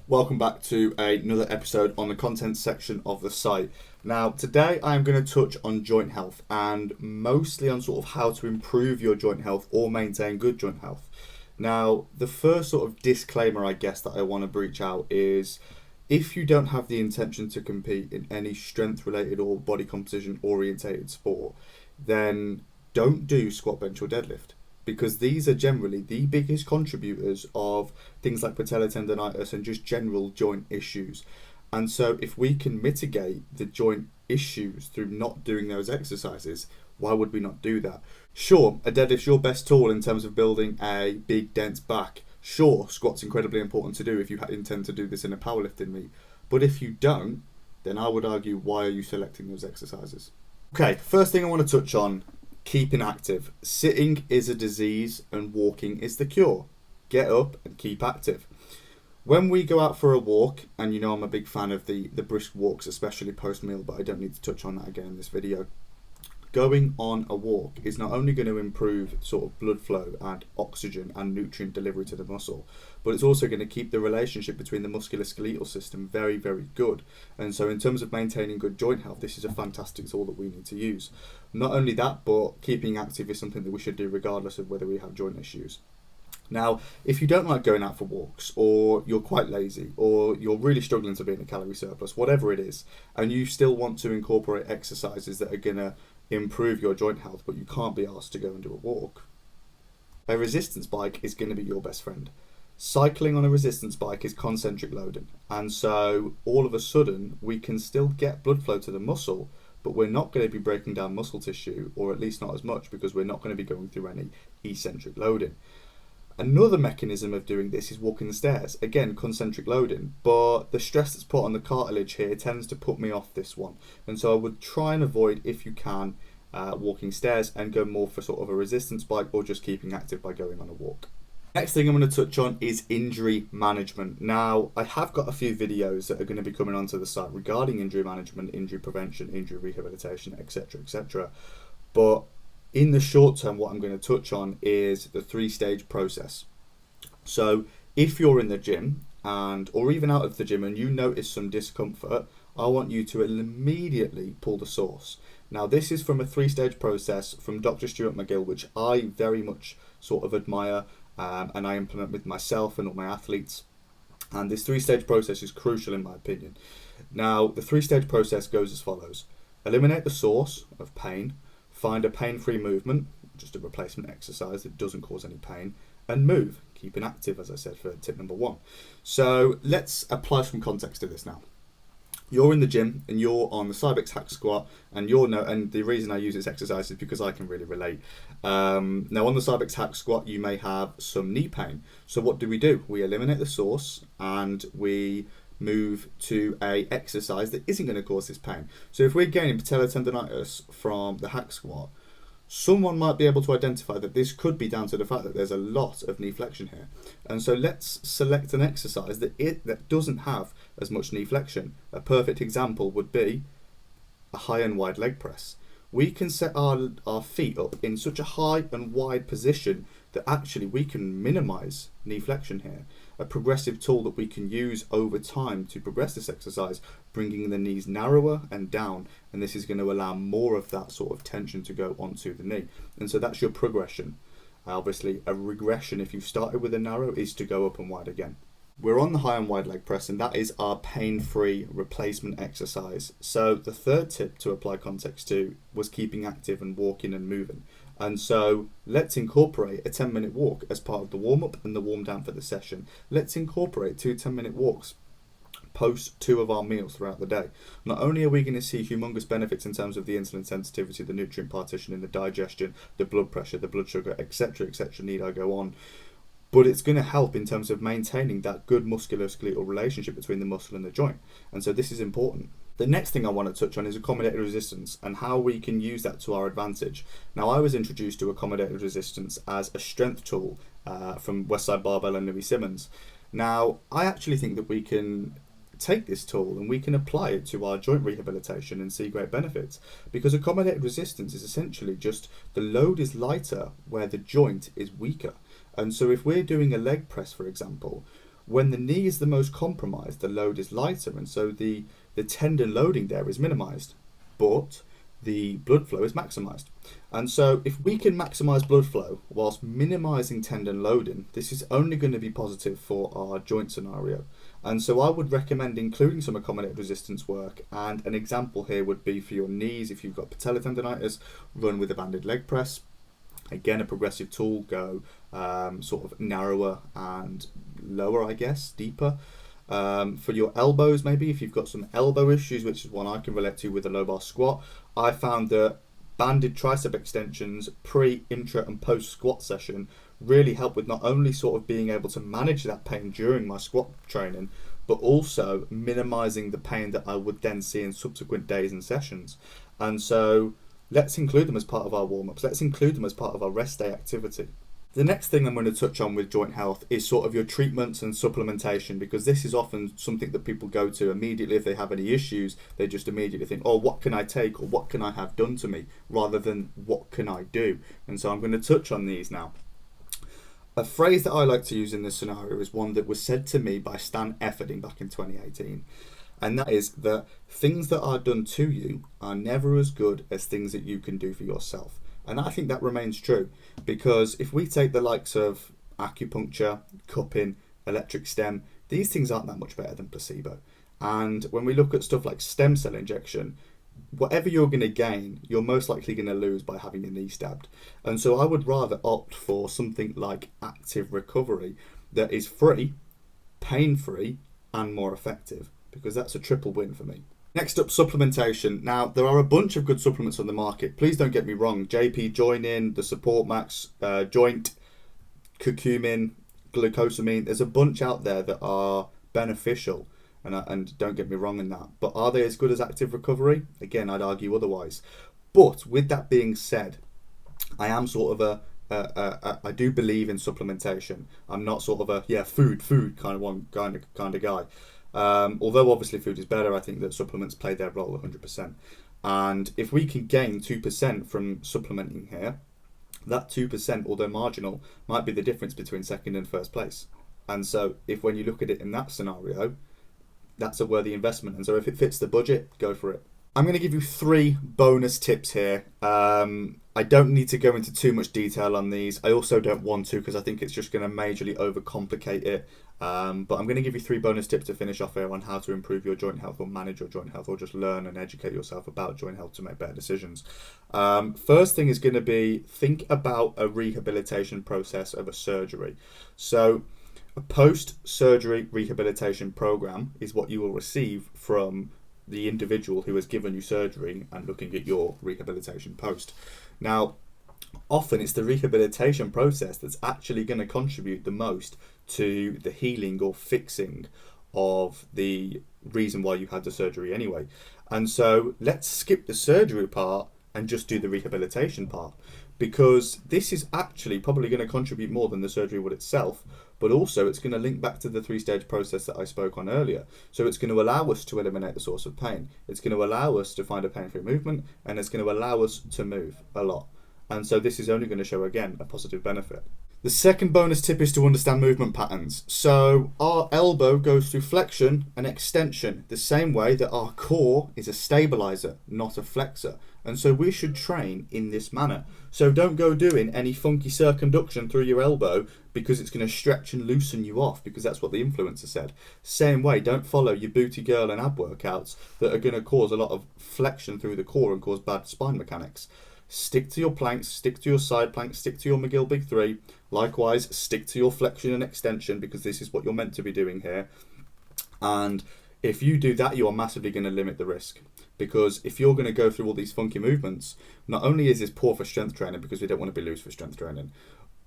Welcome back to another episode on the content section of the site. Now, today I'm going to touch on joint health and mostly on sort of how to improve your joint health or maintain good joint health. Now, the first sort of disclaimer I guess that I want to breach out is if you don't have the intention to compete in any strength related or body composition orientated sport, then don't do squat, bench or deadlift, because these are generally the biggest contributors of things like patellar tendonitis and just general joint issues. And so if we can mitigate the joint issues through not doing those exercises, why would we not do that? Sure, a deadlift's your best tool in terms of building a big dense back. Sure, squat's incredibly important to do if you intend to do this in a powerlifting meet. But if you don't, then I would argue, why are you selecting those exercises? Okay, first thing I want to touch on, keeping active. Sitting is a disease and walking is the cure. Get up and keep active. When we go out for a walk, and you know I'm a big fan of the brisk walks, especially post-meal, but I don't need to touch on that again in this video. Going on a walk is not only going to improve sort of blood flow and oxygen and nutrient delivery to the muscle, but it's also going to keep the relationship between the musculoskeletal system very, very good. And so in terms of maintaining good joint health, this is a fantastic tool that we need to use. Not only that, but keeping active is something that we should do regardless of whether we have joint issues. Now, if you don't like going out for walks, or you're quite lazy, or you're really struggling to be in a calorie surplus, whatever it is, and you still want to incorporate exercises that are going to improve your joint health, but you can't be asked to go and do a walk, a resistance bike is going to be your best friend. Cycling on a resistance bike is concentric loading, and so all of a sudden we can still get blood flow to the muscle, but we're not going to be breaking down muscle tissue, or at least not as much, because we're not going to be going through any eccentric loading. Another mechanism of doing this is walking the stairs. Again, concentric loading, but the stress that's put on the cartilage here tends to put me off this one. And so I would try and avoid, if you can, walking stairs and go more for sort of a resistance bike or just keeping active by going on a walk. Next thing I'm going to touch on is injury management. Now, I have got a few videos that are going to be coming onto the site regarding injury management, injury prevention, injury rehabilitation, etc., etc. But in the short term, what I'm going to touch on is the 3-stage process. So if you're in the gym or even out of the gym and you notice some discomfort, I want you to immediately pull the source. Now, this is from a 3-stage process from Dr. Stuart McGill, which I very much sort of admire and I implement with myself and all my athletes. And this 3-stage process is crucial in my opinion. Now, the 3-stage process goes as follows. Eliminate the source of pain. Find a pain-free movement, just a replacement exercise that doesn't cause any pain, and move, keeping active, as I said, for tip number 1. So let's apply some context to this now. You're in the gym and you're on the Cybex hack squat, and and the reason I use this exercise is because I can really relate. Now on the Cybex hack squat, you may have some knee pain. So what do? We eliminate the source and we move to a exercise that isn't going to cause this pain. So if we're gaining patellar tendonitis from the hack squat, someone might be able to identify that this could be down to the fact that there's a lot of knee flexion here. And so let's select an exercise that doesn't have as much knee flexion. A perfect example would be a high and wide leg press. We can set our feet up in such a high and wide position that actually we can minimize knee flexion here. A progressive tool that we can use over time to progress this exercise, bringing the knees narrower and down, and this is going to allow more of that sort of tension to go onto the knee. And so that's your progression. Obviously, a regression, if you've started with a narrow, is to go up and wide again. We're on the high and wide leg press, and that is our pain-free replacement exercise. So the third tip to apply context to was keeping active and walking and moving. And so let's incorporate a 10-minute walk as part of the warm-up and the warm-down for the session. Let's incorporate 2 10-minute walks post 2 of our meals throughout the day. Not only are we going to see humongous benefits in terms of the insulin sensitivity, the nutrient partitioning, the digestion, the blood pressure, the blood sugar, etc., etc., need I go on, but it's going to help in terms of maintaining that good musculoskeletal relationship between the muscle and the joint. And so this is important. The next thing I want to touch on is accommodated resistance and how we can use that to our advantage. Now, I was introduced to accommodated resistance as a strength tool from Westside Barbell and Louis Simmons. Now, I actually think that we can take this tool and we can apply it to our joint rehabilitation and see great benefits, because accommodated resistance is essentially just the load is lighter where the joint is weaker. And so if we're doing a leg press, for example, When the knee is the most compromised, the load is lighter, and so the tendon loading there is minimized, but the blood flow is maximized. And so if we can maximize blood flow whilst minimizing tendon loading, this is only going to be positive for our joint scenario. And so I would recommend including some accommodative resistance work, and an example here would be for your knees. If you've got patellar tendonitis, run with a banded leg press. Again, a progressive tool, go sort of narrower and lower, I guess, deeper. For your elbows, maybe if you've got some elbow issues, which is one I can relate to with a low bar squat, I found that banded tricep extensions pre, intra and post squat session really help with not only sort of being able to manage that pain during my squat training, but also minimizing the pain that I would then see in subsequent days and sessions. And so let's include them as part of our warm-ups. Let's include them as part of our rest day activity. The next thing I'm going to touch on with joint health is sort of your treatments and supplementation, because this is often something that people go to immediately if they have any issues. They just immediately think, oh, what can I take, or what can I have done to me, rather than what can I do? And so I'm going to touch on these now. A phrase that I like to use in this scenario is one that was said to me by Stan Efferding back in 2018. And that is that things that are done to you are never as good as things that you can do for yourself. And I think that remains true, because if we take the likes of acupuncture, cupping, electric stem, these things aren't that much better than placebo. And when we look at stuff like stem cell injection, whatever you're going to gain, you're most likely going to lose by having your knee stabbed. And so I would rather opt for something like active recovery that is free, pain-free, and more effective, because that's a triple win for me. Next up, supplementation. Now, there are a bunch of good supplements on the market. Please don't get me wrong. JP Join-In, the Support Max, Joint, curcumin, glucosamine. There's a bunch out there that are beneficial, and don't get me wrong in that. But are they as good as active recovery? Again, I'd argue otherwise. But with that being said, I am sort of I do believe in supplementation. I'm not sort of a food kind of guy. Although obviously food is better, I think that supplements play their role 100%. And if we can gain 2% from supplementing here, that 2%, although marginal, might be the difference between second and first place. And so if when you look at it in that scenario, that's a worthy investment. And so if it fits the budget, go for it. I'm going to give you 3 bonus tips here. I don't need to go into too much detail on these. I also don't want to, because I think it's just going to majorly overcomplicate it. But I'm going to give you 3 bonus tips to finish off here on how to improve your joint health, or manage your joint health, or just learn and educate yourself about joint health to make better decisions. First thing is going to be, think about a rehabilitation process of a surgery. So a post-surgery rehabilitation program is what you will receive from the individual who has given you surgery and looking at your rehabilitation post. Now, often it's the rehabilitation process that's actually going to contribute the most to the healing or fixing of the reason why you had the surgery anyway. And so let's skip the surgery part and just do the rehabilitation part, because this is actually probably going to contribute more than the surgery would itself, but also it's going to link back to the 3-stage process that I spoke on earlier. So it's going to allow us to eliminate the source of pain. It's going to allow us to find a pain-free movement, and it's going to allow us to move a lot. And so this is only going to show, again, a positive benefit. The second bonus tip is to understand movement patterns. So our elbow goes through flexion and extension, the same way that our core is a stabilizer, not a flexor. And so we should train in this manner. So don't go doing any funky circumduction through your elbow, because it's going to stretch and loosen you off, because that's what the influencer said. Same way, don't follow your booty girl and ab workouts that are going to cause a lot of flexion through the core and cause bad spine mechanics. Stick to your planks, stick to your side planks, stick to your McGill Big 3. Likewise, stick to your flexion and extension, because this is what you're meant to be doing here. And if you do that, you are massively going to limit the risk. Because if you're going to go through all these funky movements, not only is this poor for strength training, because we don't want to be loose for strength training,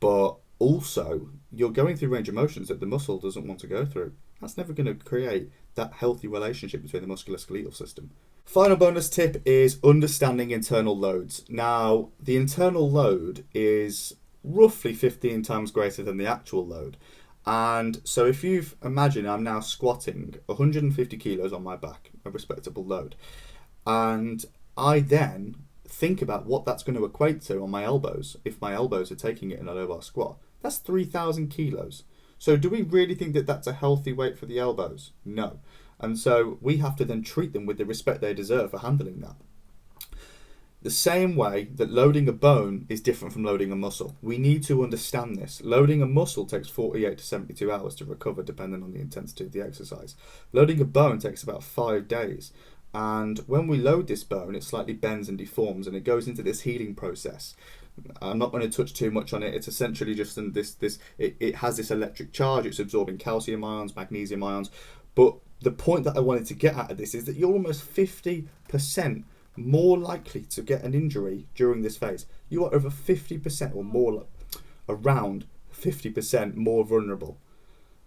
but also you're going through range of motions that the muscle doesn't want to go through. That's never going to create that healthy relationship between the musculoskeletal system. Final bonus tip is understanding internal loads. Now, the internal load is roughly 15 times greater than the actual load. And so if you've imagined I'm now squatting 150 kilos on my back, a respectable load, and I then think about what that's going to equate to on my elbows, if my elbows are taking it in a low bar squat, that's 3,000 kilos. So do we really think that that's a healthy weight for the elbows? No. And so we have to then treat them with the respect they deserve for handling that. The same way that loading a bone is different from loading a muscle. We need to understand this. Loading a muscle takes 48 to 72 hours to recover, depending on the intensity of the exercise. Loading a bone takes about 5 days. And when we load this bone, it slightly bends and deforms, and it goes into this healing process. I'm not going to touch too much on it. It's essentially just it has this electric charge. It's absorbing calcium ions, magnesium ions. But the point that I wanted to get at this is that you're almost 50% more likely to get an injury during this phase. You are over 50% or more, around 50% more vulnerable.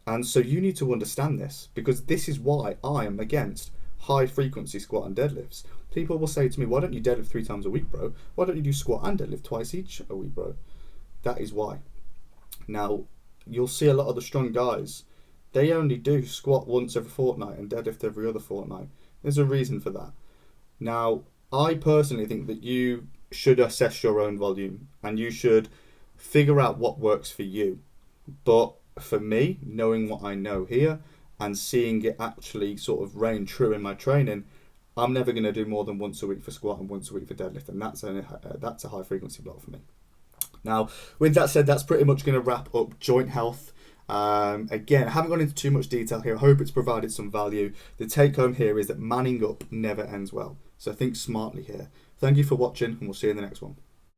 And so you need to understand this, because this is why I am against high frequency squat and deadlifts. People will say to me, why don't you deadlift 3 times a week, bro? Why don't you do squat and deadlift twice each a week, bro? That is why. Now, you'll see a lot of the strong guys, they only do squat once every fortnight and deadlift every other fortnight. There's a reason for that. Now, I personally think that you should assess your own volume and you should figure out what works for you. But for me, knowing what I know here and seeing it actually sort of reign true in my training, I'm never going to do more than once a week for squat and once a week for deadlift, and that's a high frequency block for me. Now, with that said, that's pretty much going to wrap up joint health. Again, I haven't gone into too much detail here. I hope it's provided some value. The take home here is that manning up never ends well. So think smartly here. Thank you for watching, and we'll see you in the next one.